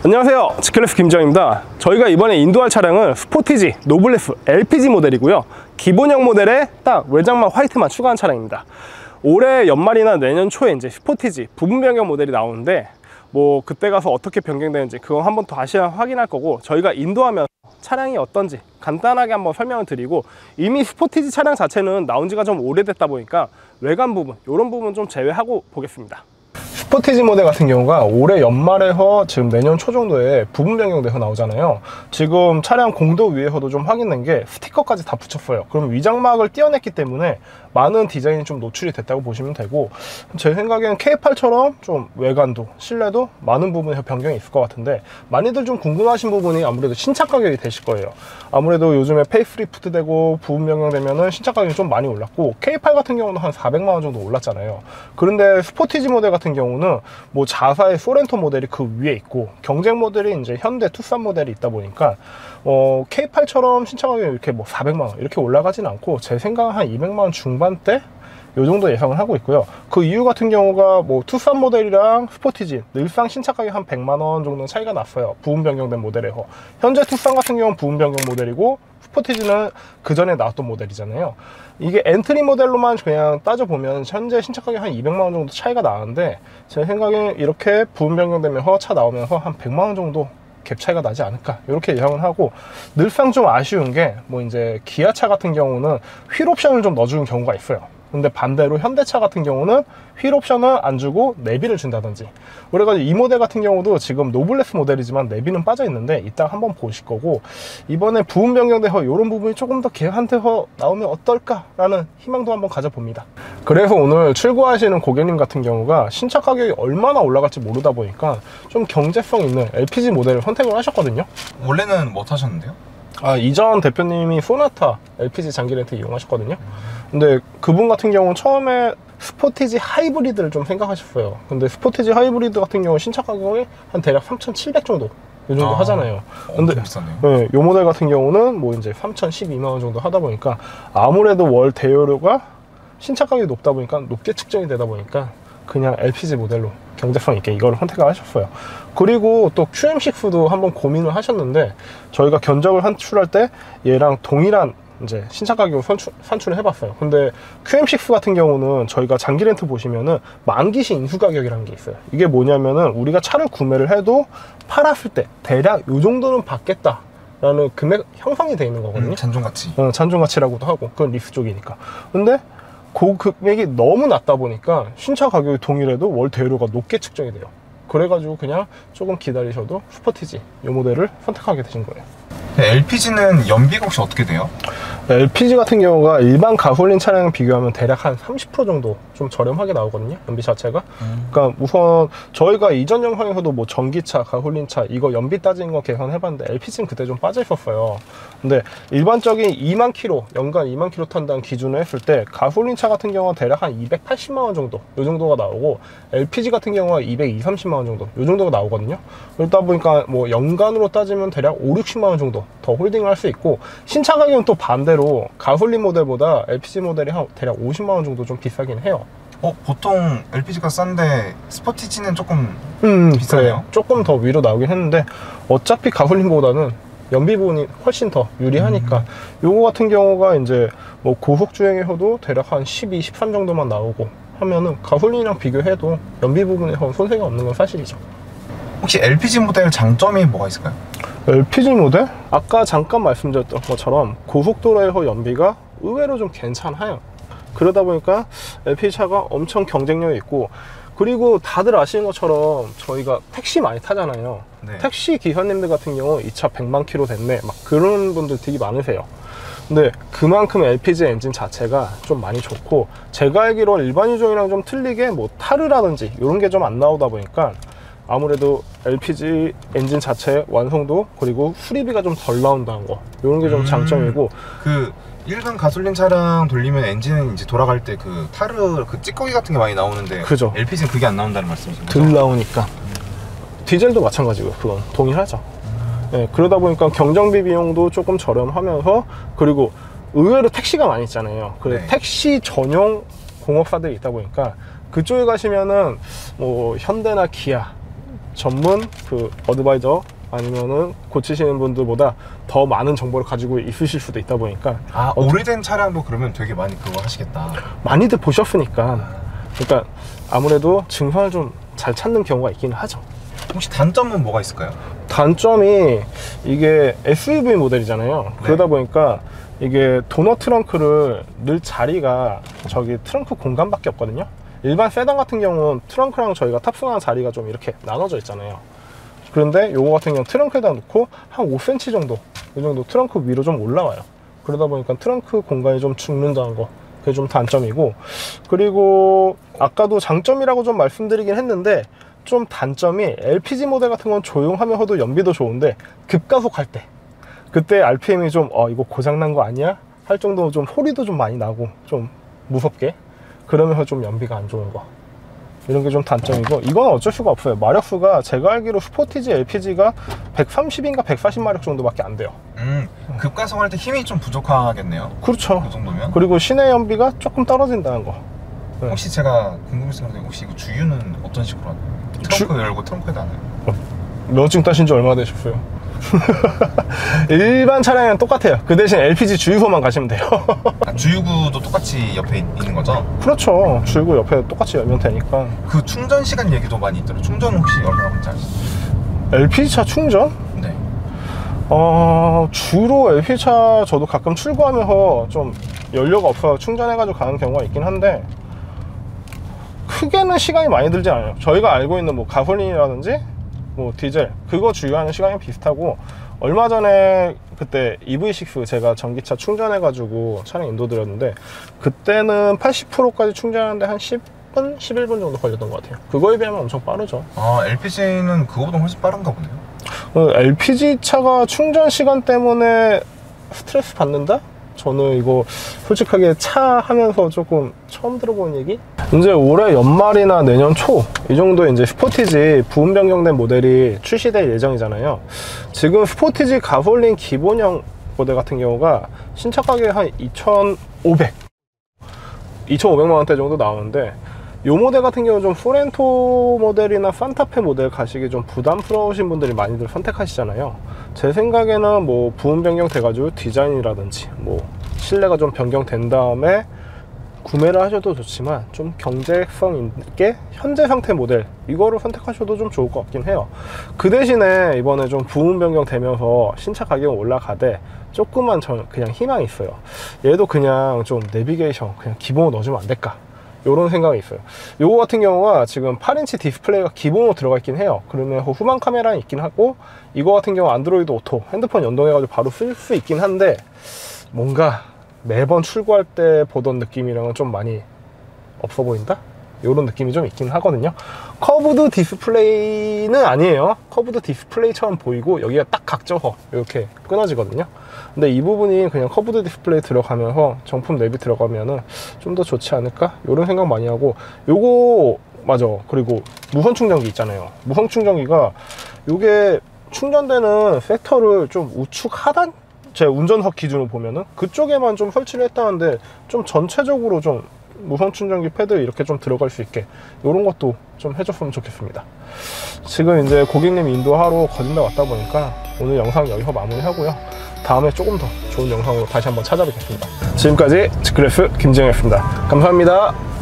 안녕하세요, 지클래스 김지영입니다. 저희가 이번에 인도할 차량은 스포티지 노블레스 LPG 모델이고요, 기본형 모델에 딱 외장만 화이트만 추가한 차량입니다. 올해 연말이나 내년 초에 이제 스포티지 부분 변경 모델이 나오는데, 뭐 그때 가서 어떻게 변경되는지 그건 한번 더 다시 확인할 거고, 저희가 인도하면 차량이 어떤지 간단하게 한번 설명을 드리고, 이미 스포티지 차량 자체는 나온 지가 좀 오래됐다 보니까 외관 부분, 이런 부분 좀 제외하고 보겠습니다. 스포티지 모델 같은 경우가 올해 연말에서 지금 내년 초 정도에 부분 변경돼서 나오잖아요. 지금 차량 공도 위에서도 좀 확인된 게 스티커까지 다 붙였어요. 그럼 위장막을 띄어냈기 때문에 많은 디자인이 좀 노출이 됐다고 보시면 되고, 제 생각에는 K8처럼 좀 외관도 실내도 많은 부분에서 변경이 있을 것 같은데, 많이들 좀 궁금하신 부분이 아무래도 신차 가격이 되실 거예요. 아무래도 요즘에 페이스리프트 되고 부분 변경되면은 신차 가격이 좀 많이 올랐고, K8 같은 경우는 한 400만 원 정도 올랐잖아요. 그런데 스포티지 모델 같은 경우는 뭐 자사의 소렌토 모델이 그 위에 있고, 경쟁 모델이 이제 현대 투싼 모델이 있다 보니까 K8처럼 신차 가격이 이렇게 뭐 400만 원 이렇게 올라가진 않고, 제 생각은 한 200만 원 중반대 요 정도 예상을 하고 있고요. 그 이유 같은 경우가 뭐 투싼 모델이랑 스포티지 늘상 신차 가격 한 100만 원 정도 차이가 났어요. 부분 변경된 모델에서. 현재 투싼 같은 경우는 부분 변경 모델이고, 스포티지는 그 전에 나왔던 모델이잖아요. 이게 엔트리 모델로만 그냥 따져보면 현재 신차 가격 한 200만 원 정도 차이가 나는데, 제 생각에 이렇게 부분 변경되면서 차 나오면서 한 100만 원 정도 갭 차이가 나지 않을까, 이렇게 예상을 하고, 늘상 좀 아쉬운 게 뭐 이제 기아차 같은 경우는 휠 옵션을 좀 넣어주는 경우가 있어요. 근데 반대로 현대차 같은 경우는 휠 옵션을 안 주고 내비를 준다든지, 그래가지고 이 모델 같은 경우도 지금 노블레스 모델이지만 내비는 빠져 있는데 이따 한번 보실 거고, 이번에 부분 변경돼서 이런 부분이 조금 더 개선돼서 나오면 어떨까라는 희망도 한번 가져봅니다. 그래서 오늘 출고하시는 고객님 같은 경우가 신차 가격이 얼마나 올라갈지 모르다 보니까 좀 경제성 있는 LPG 모델을 선택을 하셨거든요. 원래는 뭐 타셨는데요? 이전 대표님이 소나타 LPG 장기 렌트 이용하셨거든요. 근데 그분 같은 경우는 처음에 스포티지 하이브리드를 좀 생각하셨어요. 근데 스포티지 하이브리드 같은 경우는 신차 가격이 한 대략 3,700 정도 이 정도 하잖아요. 근데 비싸네요. 네, 이 모델 같은 경우는 뭐 이제 3,012만 원 정도 하다 보니까, 아무래도 월 대여료가 신차 가격이 높다 보니까 높게 측정이 되다 보니까 그냥 LPG 모델로 경제성 있게 이거를 선택을 하셨어요. 그리고 또 QM6도 한번 고민을 하셨는데, 저희가 견적을 산출할 때 얘랑 동일한 이제 신차 가격을 산출을 해봤어요. 근데 QM6 같은 경우는 저희가 장기 렌트 보시면은 만기시 인수 가격이라는 게 있어요. 이게 뭐냐면은 우리가 차를 구매를 해도 팔았을 때 대략 요 정도는 받겠다 라는 금액 형성이 되어 있는 거거든요. 잔존가치. 잔존가치라고도 하고, 그건 리스 쪽이니까. 근데 그 금액이 너무 낮다 보니까 신차 가격이 동일해도 월 대여료가 높게 측정이 돼요. 그래가지고 그냥 조금 기다리셔도 스포티지 이 모델을 선택하게 되신 거예요. LPG는 연비가 혹시 어떻게 돼요? LPG 같은 경우가 일반 가솔린 차량을 비교하면 대략 한 30% 정도 좀 저렴하게 나오거든요, 연비 자체가. 그러니까 우선 저희가 이전 영상에서도 뭐 전기차, 가솔린차 이거 연비 따지는 거 계산해봤는데 LPG는 그때 좀 빠져 있었어요. 근데 일반적인 2만 킬로, 연간 2만 킬로 탄다는 기준을 했을 때 가솔린차 같은 경우는 대략 한 280만 원 정도 요 정도가 나오고, LPG 같은 경우가 220, 30만 원 정도 요 정도가 나오거든요. 그러다 보니까 뭐 연간으로 따지면 대략 5, 60만 원 정도 더 홀딩을 할 수 있고, 신차 가격은 또 반대로 가솔린 모델보다 LPG 모델이 한 대략 50만 원 정도 좀 비싸긴 해요. 보통 LPG가 싼데 스포티지는 조금 비싸네요. 그래, 조금 더 위로 나오긴 했는데 어차피 가솔린보다는 연비 부분이 훨씬 더 유리하니까, 요거 같은 경우가 이제 뭐 고속 주행에서도 대략 한 12, 13 정도만 나오고 하면은 가솔린이랑 비교해도 연비 부분에서 손색이 없는 건 사실이죠. 혹시 LPG 모델 장점이 뭐가 있을까요? LPG 모델? 아까 잠깐 말씀드렸던 것처럼 고속도로에서 연비가 의외로 좀 괜찮아요. 그러다 보니까 LPG차가 엄청 경쟁력이 있고, 그리고 다들 아시는 것처럼 저희가 택시 많이 타잖아요. 네. 택시 기사님들 같은 경우 이 차 100만 킬로 됐네 막 그런 분들 되게 많으세요. 근데 그만큼 LPG 엔진 자체가 좀 많이 좋고, 제가 알기로 일반 유종이랑 좀 틀리게 뭐 타르라든지 이런 게 좀 안 나오다 보니까 아무래도 LPG 엔진 자체의 완성도, 그리고 수리비가 좀 덜 나온다는 거, 이런 게 좀 장점이고. 그 일반 가솔린 차량 돌리면 엔진은 이제 돌아갈 때 그 타르 그 찌꺼기 같은 게 많이 나오는데, 그죠. LPG는 그게 안 나온다는 말씀이신 거죠? 덜 나오니까. 디젤도 마찬가지고 그건 동일하죠. 네, 그러다 보니까 경정비 비용도 조금 저렴하면서, 그리고 의외로 택시가 많이 있잖아요. 그래서 네. 택시 전용 공업사들이 있다 보니까 그쪽에 가시면은 뭐 현대나 기아 전문 그 어드바이저 아니면은 고치시는 분들보다 더 많은 정보를 가지고 있으실 수도 있다 보니까. 오래된 차량도 그러면 되게 많이 그거 하시겠다. 많이들 보셨으니까. 그러니까 아무래도 증상을 좀 잘 찾는 경우가 있긴 하죠. 혹시 단점은 뭐가 있을까요? 단점이 이게 SUV 모델이잖아요. 네. 그러다 보니까 이게 도너 트렁크를 넣을 자리가 저기 트렁크 공간밖에 없거든요. 일반 세단 같은 경우는 트렁크랑 저희가 탑승하는 자리가 좀 이렇게 나눠져 있잖아요. 그런데 요거 같은 경우는 트렁크에다 놓고 한 5cm 정도, 이 정도 트렁크 위로 좀 올라와요. 그러다 보니까 트렁크 공간이 좀 죽는다는 거, 그게 좀 단점이고, 그리고 아까도 장점이라고 좀 말씀드리긴 했는데 좀 단점이 LPG 모델 같은 건 조용하면서도 연비도 좋은데 급가속할 때 그때 RPM이 좀 이거 고장난 거 아니야? 할 정도로 좀 소리도 좀 많이 나고 좀 무섭게, 그러면서 좀 연비가 안 좋은 거, 이런 게 좀 단점이고, 이건 어쩔 수가 없어요. 마력수가 제가 알기로 스포티지 LPG가 130인가 140마력 정도밖에 안 돼요. 급가속할 때 힘이 좀 부족하겠네요. 그렇죠. 그 정도면. 그리고 시내 연비가 조금 떨어진다는 거. 네. 혹시 제가 궁금했었는데 혹시 이거 주유는 어떤 식으로 하나요? 트렁크 열고 트렁크에다 하나요? 면허증 따신 지 얼마나 되셨어요? 일반 차량이랑 똑같아요. 그 대신 LPG 주유소만 가시면 돼요. 주유구도 똑같이 옆에 있는 거죠? 그렇죠. 주유구 옆에 똑같이 열면 되니까. 그 충전 시간 얘기도 많이 있더라고요. 충전은 혹시 얼마나 걸리지 아시죠? LPG 차 충전? 네. 주로 LPG 차 저도 가끔 출고하면서 좀 연료가 없어서 충전해가지고 가는 경우가 있긴 한데, 크게는 시간이 많이 들지 않아요. 저희가 알고 있는 뭐 가솔린이라든지 뭐 디젤, 그거 주유하는 시간이 비슷하고, 얼마 전에 그때 EV6 제가 전기차 충전해가지고 차량 인도드렸는데, 그때는 80%까지 충전하는데 한 10분, 11분 정도 걸렸던 것 같아요. 그거에 비하면 엄청 빠르죠. LPG는 그거보다 훨씬 빠른가 보네요. LPG 차가 충전 시간 때문에 스트레스 받는다? 저는 이거 솔직하게 차 하면서 조금 처음 들어본 얘기? 이제 올해 연말이나 내년 초 이 정도에 이제 스포티지 부품 변경된 모델이 출시될 예정이잖아요. 지금 스포티지 가솔린 기본형 모델 같은 경우가 신차 가격이 한 2,500만 원대 정도 나오는데, 이 모델 같은 경우는 좀 소렌토 모델이나 산타페 모델 가시기 좀 부담스러우신 분들이 많이들 선택하시잖아요. 제 생각에는 뭐 부품 변경 돼가지고 디자인이라든지 뭐 실내가 좀 변경된 다음에 구매를 하셔도 좋지만, 좀 경제성 있게 현재 상태 모델 이거를 선택하셔도 좀 좋을 것 같긴 해요. 그 대신에 이번에 좀 부품 변경 되면서 신차 가격이 올라가되 조금만 그냥 희망이 있어요. 얘도 그냥 좀 내비게이션 그냥 기본으로 넣어주면 안 될까, 요런 생각이 있어요. 요거 같은 경우가 지금 8인치 디스플레이가 기본으로 들어가 있긴 해요. 그러면 후방 카메라는 있긴 하고, 이거 같은 경우 안드로이드 오토 핸드폰 연동해가지고 바로 쓸 수 있긴 한데, 뭔가 매번 출고할 때 보던 느낌이랑은 좀 많이 없어 보인다? 요런 느낌이 좀 있긴 하거든요. 커브드 디스플레이는 아니에요. 커브드 디스플레이처럼 보이고 여기가 딱 각져서 이렇게 끊어지거든요. 근데 이 부분이 그냥 커브드 디스플레이 들어가면서 정품 내비 들어가면은 좀 더 좋지 않을까? 요런 생각 많이 하고, 요거 맞아. 그리고 무선 충전기 있잖아요. 무선 충전기가 요게 충전되는 섹터를 좀 우측 하단? 제 운전석 기준으로 보면은 그쪽에만 좀 설치를 했다는데, 좀 전체적으로 좀 무선 충전기 패드 이렇게 좀 들어갈 수 있게 이런 것도 좀 해줬으면 좋겠습니다. 지금 이제 고객님 인도하러 거진다 왔다 보니까 오늘 영상 여기서 마무리하고요. 다음에 조금 더 좋은 영상으로 다시 한번 찾아뵙겠습니다. 지금까지 직그래프 김지영이었습니다. 감사합니다.